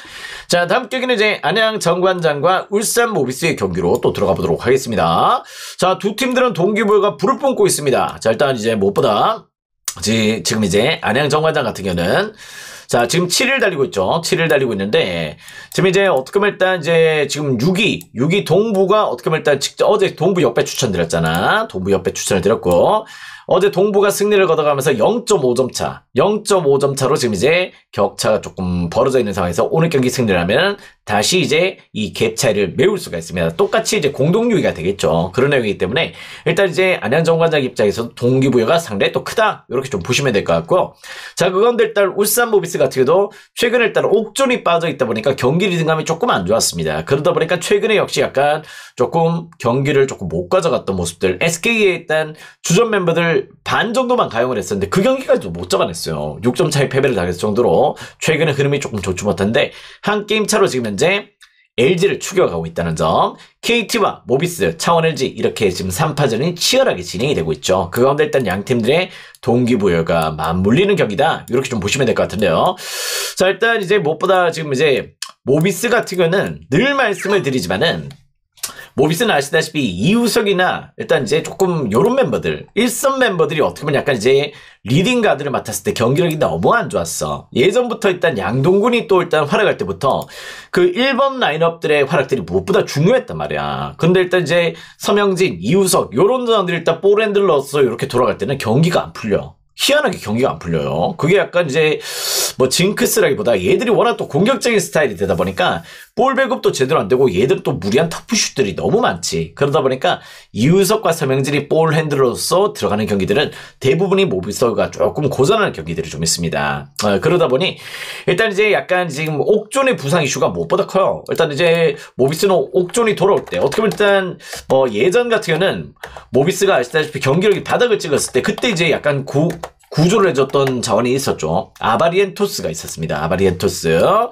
자, 다음 경기는 이제 안양 정관장과 울산 모비스의 경기로 또 들어가 보도록 하겠습니다. 자, 두 팀들은 동기부여가 불을 뿜고 있습니다. 자, 일단 이제 무엇보다 지금 이제 안양 정관장 같은 경우는 자, 지금 7일 달리고 있죠. 7일 달리고 있는데, 지금 이제 어떻게 보면 일단 이제 지금 6위 동부가 어떻게 보면 일단 직접 어제 동부 역배 추천드렸잖아. 동부 역배 추천을 드렸고, 어제 동부가 승리를 거둬가면서 0.5점 차, 0.5점 차로 지금 이제 격차가 조금 벌어져 있는 상황에서 오늘 경기 승리를 하면 다시 이제 이 갭 차이를 메울 수가 있습니다. 똑같이 이제 공동 6위가 되겠죠. 그런 내용이기 때문에 일단 이제 안양 정관장 입장에서 동기부여가 상당히 또 크다. 이렇게 좀 보시면 될 것 같고. 자, 그건데 일단 울산 모비스 같은 경우도 최근에 일단 옥존이 빠져 있다 보니까 경기 리듬감이 조금 안 좋았습니다. 그러다 보니까 최근에 역시 약간 조금 경기를 조금 못 가져갔던 모습들. SK의 일단 주전 멤버들 반 정도만 가용을 했었는데 그 경기까지도 못 잡아냈어요. 6점 차이 패배를 당했을 정도로 최근에 흐름이 조금 좋지 못한데 한 게임 차로 지금 현재 LG를 추격하고 있다는 점. KT와 모비스, 차원 LG 이렇게 지금 3파전이 치열하게 진행이 되고 있죠. 그 가운데 일단 양 팀들의 동기부여가 맞물리는 경기다. 이렇게 좀 보시면 될 것 같은데요. 자, 일단 이제 무엇보다 지금 이제 모비스 같은 경우는 늘 말씀을 드리지만은 모비스는 아시다시피 이우석이나 일단 이제 조금 요런 멤버들, 일선 멤버들이 어떻게 보면 약간 이제 리딩 가드를 맡았을 때 경기력이 너무 안 좋았어. 예전부터 일단 양동근이 또 일단 활약할 때부터 그 1번 라인업들의 활약들이 무엇보다 중요했단 말이야. 근데 일단 이제 서명진, 이우석 요런 사람들이 일단 볼핸들러서 이렇게 돌아갈 때는 경기가 안 풀려. 희한하게 경기가 안 풀려요. 그게 약간 이제 뭐 징크스라기보다 얘들이 워낙 또 공격적인 스타일이 되다 보니까 볼 배급도 제대로 안 되고 얘들은 또 무리한 터프슛들이 너무 많지. 그러다 보니까 이우석과 서명진이 볼 핸들로서 들어가는 경기들은 대부분이 모비스가 조금 고전하는 경기들이 좀 있습니다. 그러다 보니 일단 이제 약간 지금 옥존의 부상 이슈가 무엇보다 커요. 일단 이제 모비스는 옥존이 돌아올 때 어떻게 보면 일단 뭐 예전 같은 경우는 모비스가 아시다시피 경기력이 바닥을 찍었을 때 그때 이제 약간 구조를 해줬던 자원이 있었죠. 아바리엔토스가 있었습니다. 아바리엔토스가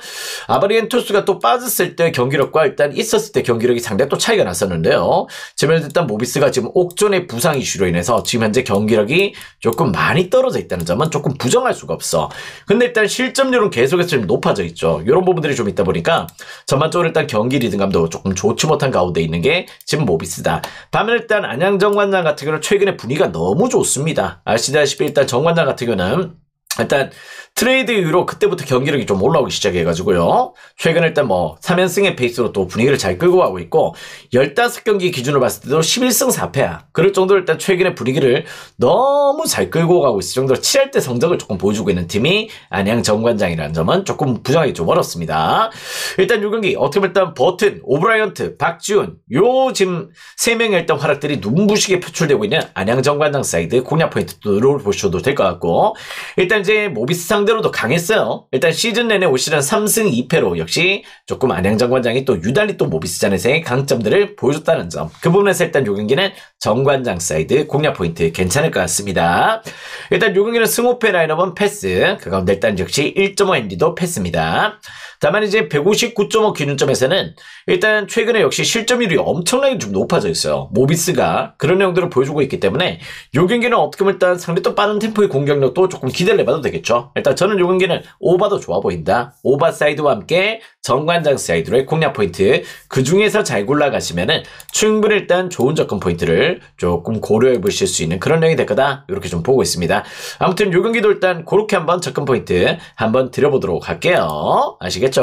또 빠졌을 때 경기력과 일단 있었을 때 경기력이 상당히 또 차이가 났었는데요. 지금 일단 모비스가 지금 옥존의 부상 이슈로 인해서 지금 현재 경기력이 조금 많이 떨어져 있다는 점은 조금 부정할 수가 없어. 근데 일단 실점률은 계속해서 좀 높아져 있죠. 이런 부분들이 좀 있다 보니까 전반적으로 일단 경기 리듬감도 조금 좋지 못한 가운데 있는 게 지금 모비스다. 반면 일단 안양정관장 같은 경우는 최근에 분위기가 너무 좋습니다. 아시다시피 일단 정관장 같은 경우는 일단 트레이드 이후로 그때부터 경기력이 좀 올라오기 시작해가지고요. 최근 일단 뭐 3연승의 페이스로 또 분위기를 잘 끌고 가고 있고 15경기 기준으로 봤을 때도 11승 4패야. 그럴 정도로 일단 최근의 분위기를 너무 잘 끌고 가고 있을 정도로 7할 때 성적을 조금 보여주고 있는 팀이 안양 정관장이라는 점은 조금 부정하기 좀 어렵습니다. 일단 이 경기 어떻게 보면 일단 버튼, 오브라이언트, 박지훈 요 지금 3명의 일단 활약들이 눈부시게 표출되고 있는 안양 정관장 사이드 공략 포인트로 보셔도 될 것 같고 일단 이제 모비스 상대로도 강했어요. 일단 시즌 내내 올 시즌 3승 2패로 역시 조금 안양정관장이 또 유달리 또 모비스전에서의 강점들을 보여줬다는 점. 그 부분에서 일단 요 경기는 정관장 사이드 공략 포인트 괜찮을 것 같습니다. 일단 요 경기는 승호패 라인업은 패스. 그 가운데 일단 역시 1.5 엔디도 패스입니다. 다만 이제 159.5 기준점에서는 일단 최근에 역시 실점률이 엄청나게 좀 높아져 있어요. 모비스가 그런 내용들을 보여주고 있기 때문에 요 경기는 어떻게 보면 일단 상대 또 빠른 템포의 공격력도 조금 기대를 해봐도 되겠죠. 일단 저는 요 경기는 오바도 좋아 보인다. 오바 사이드와 함께 정관장 사이드로의 공략 포인트 그 중에서 잘 골라가시면은 충분히 일단 좋은 접근 포인트를 조금 고려해 보실 수 있는 그런 내용이 될 거다. 이렇게 좀 보고 있습니다. 아무튼 요 경기도 일단 그렇게 한번 접근 포인트 한번 드려보도록 할게요. 아시겠죠?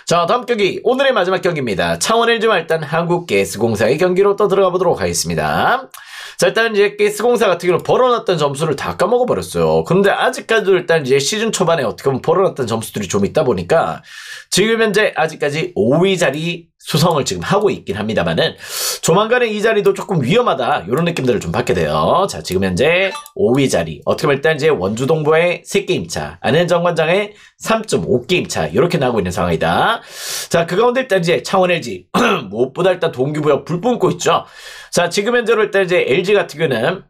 자, 다음 경기 오늘의 마지막 경기입니다. 창원 LG와 일단 한국가스공사의 경기로 또 들어가 보도록 하겠습니다. 자, 일단 이제 가스공사 같은 경우는 벌어놨던 점수를 다 까먹어 버렸어요. 그런데 아직까지도 일단 이제 시즌 초반에 어떻게 보면 벌어놨던 점수들이 좀 있다 보니까 지금 현재 아직까지 5위 자리 수성을 지금 하고 있긴 합니다만은 조만간에 이 자리도 조금 위험하다 이런 느낌들을 좀 받게 돼요. 자, 지금 현재 5위 자리 어떻게 보면 일단 이제 원주동부의 3게임 차, 안현정관장의 3.5게임 차 이렇게 나오고 있는 상황이다. 자, 그 가운데 일단 이제 창원 LG 무엇보다 일단 동기부여 불 뿜고 있죠. 자, 지금 현재로 일단 이제 LG 같은 경우는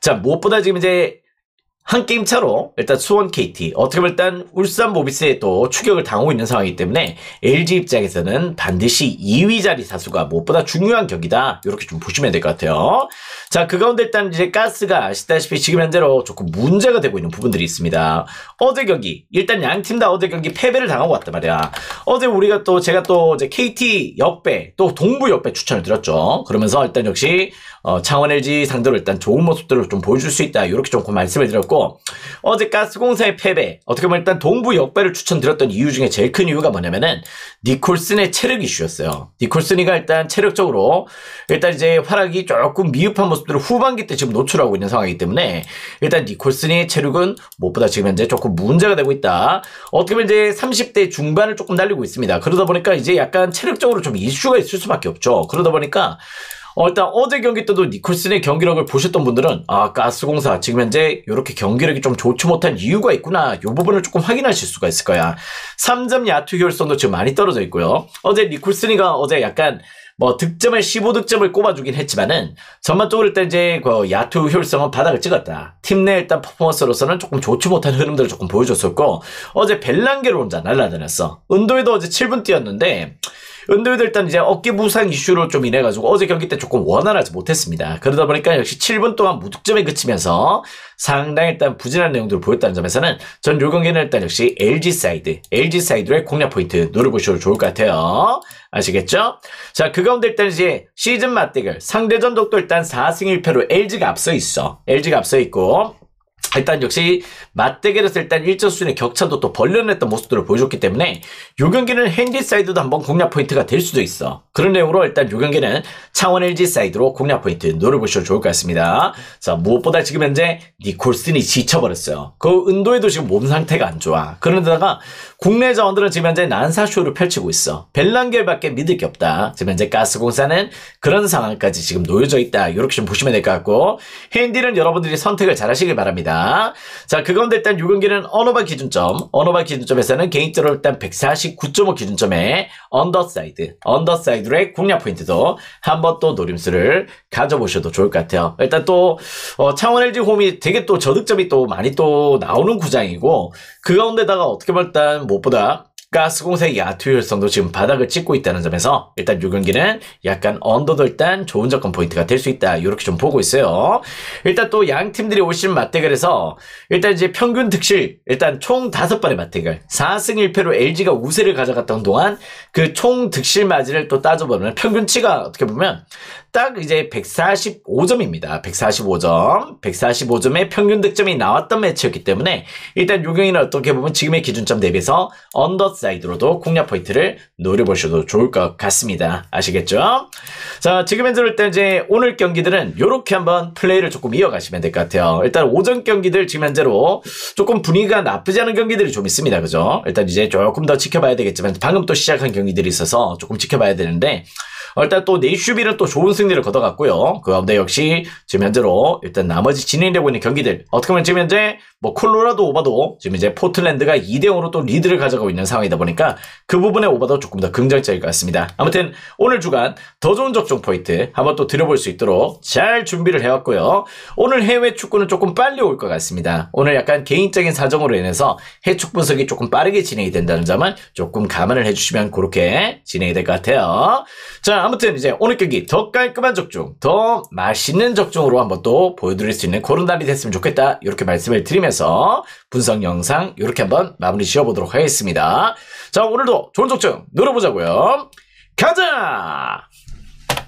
자, 무엇보다 지금 이제 한 게임 차로 일단 수원 KT 어떻게 보면 일단 울산 모비스에 또 추격을 당하고 있는 상황이기 때문에 LG 입장에서는 반드시 2위 자리 사수가 무엇보다 중요한 경기다 이렇게 좀 보시면 될 것 같아요. 자, 그 가운데 일단 이제 가스가 아시다시피 지금 현재로 조금 문제가 되고 있는 부분들이 있습니다. 어제 경기 일단 양 팀 다 어제 경기 패배를 당하고 왔단 말이야. 어제 우리가 또 제가 또 이제 KT 역배 또 동부 역배 추천을 드렸죠. 그러면서 일단 역시 창원 LG 상대로 일단 좋은 모습들을 좀 보여줄 수 있다 이렇게 조금 말씀을 드렸고 어제 가스공사의 패배 어떻게 보면 일단 동부 역배를 추천드렸던 이유 중에 제일 큰 이유가 뭐냐면은 니콜슨의 체력 이슈였어요. 니콜슨이가 일단 체력적으로 일단 이제 활약이 조금 미흡한 모습들을 후반기 때 지금 노출하고 있는 상황이기 때문에 일단 니콜슨의 체력은 무엇보다 지금 현재 조금 문제가 되고 있다. 어떻게 보면 이제 30대 중반을 조금 달리고 있습니다. 그러다 보니까 이제 약간 체력적으로 좀 이슈가 있을 수밖에 없죠. 그러다 보니까 일단 어제 경기 때도 니콜슨의 경기력을 보셨던 분들은 가스공사 지금 현재 이렇게 경기력이 좀 좋지 못한 이유가 있구나 이 부분을 조금 확인하실 수가 있을 거야. 3점 야투 효율성도 지금 많이 떨어져 있고요. 어제 니콜슨이가 어제 약간 뭐 득점을 15득점을 꼽아주긴 했지만은 전반적으로 일단 이제 그 야투 효율성은 바닥을 찍었다. 팀 내 일단 퍼포먼스로서는 조금 좋지 못한 흐름들을 조금 보여줬었고 어제 벨랑게로 혼자 날라다녔어. 은도에도 어제 7분 뛰었는데 은도에도 일단 이제 어깨 부상 이슈로 좀 인해가지고 어제 경기 때 조금 원활하지 못했습니다. 그러다 보니까 역시 7분 동안 무득점에 그치면서 상당히 일단 부진한 내용들을 보였다는 점에서는 전 요 경기는 일단 역시 LG 사이드의 공략 포인트 노려보셔도 좋을 것 같아요. 아시겠죠? 자, 그 가운데 일단 이제 시즌 맞대결 상대 전적도 일단 4승 1패로 LG가 앞서 있어. LG가 앞서 있고 일단 역시 맞대결에서 일단 1점 수준의 격차도 또 벌려냈던 모습들을 보여줬기 때문에 요 경기는 핸디 사이드도 한번 공략 포인트가 될 수도 있어. 그런 내용으로 일단 요 경기는 창원 LG 사이드로 공략 포인트 노려보셔도 좋을 것 같습니다. 자, 무엇보다 지금 현재 니콜슨이 지쳐버렸어요. 그 은도에도 지금 몸 상태가 안 좋아. 그런데다가 국내 자원들은 지금 현재 난사쇼를 펼치고 있어. 벨란겔밖에 믿을 게 없다. 지금 현재 가스공사는 그런 상황까지 지금 놓여져 있다. 이렇게 좀 보시면 될 것 같고 핸디는 여러분들이 선택을 잘 하시길 바랍니다. 자, 그 가운데 일단 요 경기는 언어바 기준점에서는 개인적으로 일단 149.5 기준점에 언더사이드의 공략 포인트도 한번 또 노림수를 가져보셔도 좋을 것 같아요. 일단 또 창원 LG 홈이 되게 또 저득점이 또 많이 또 나오는 구장이고 그 가운데다가 어떻게 보면 일단 무엇보다 가스공사의 야투 효율성도 지금 바닥을 찍고 있다는 점에서 일단 이 경기는 약간 언더도 일단 좋은 접근 포인트가 될 수 있다. 이렇게 좀 보고 있어요. 일단 또 양 팀들이 올 시즌 맞대결에서 일단 이제 평균 득실 일단 총 5번의 맞대결 4승 1패로 LG가 우세를 가져갔던 동안 그 총 득실 마진을 또 따져보면 평균치가 어떻게 보면 딱 이제 145점입니다. 145점의 평균 득점이 나왔던 매치였기 때문에 일단 요 경기는 어떻게 보면 지금의 기준점 대비해서 언더사이드로도 공략 포인트를 노려보셔도 좋을 것 같습니다. 아시겠죠? 자, 지금 현재로 일단 이제 오늘 경기들은 요렇게 한번 플레이를 조금 이어가시면 될 것 같아요. 일단 오전 경기들 지금 현재로 조금 분위기가 나쁘지 않은 경기들이 좀 있습니다. 그죠? 일단 이제 조금 더 지켜봐야 되겠지만 방금 또 시작한 경기들이 있어서 조금 지켜봐야 되는데 일단 또 네이슈비는 또 좋은 승리를 거둬갔고요. 그 가운데 역시 지금 현재로 일단 나머지 진행되고 있는 경기들 어떻게 보면 지금 현재 뭐 콜로라도 오바도 지금 이제 포틀랜드가 2대0으로 또 리드를 가져가고 있는 상황이다 보니까 그 부분에 오바도 조금 더 긍정적일 것 같습니다. 아무튼 오늘 주간 더 좋은 적중 포인트 한번 또 드려볼 수 있도록 잘 준비를 해왔고요. 오늘 해외 축구는 조금 빨리 올 것 같습니다. 오늘 약간 개인적인 사정으로 인해서 해축 분석이 조금 빠르게 진행이 된다는 점은 조금 감안을 해주시면 그렇게 진행이 될 것 같아요. 자, 아무튼 이제 오늘 경기 더 깔끔한 적중, 더 맛있는 적중으로 한번 또 보여드릴 수 있는 그런 날이 됐으면 좋겠다. 이렇게 말씀을 드리면서 분석 영상 이렇게 한번 마무리 지어보도록 하겠습니다. 자, 오늘도 좋은 적중 노려보자고요. 가자!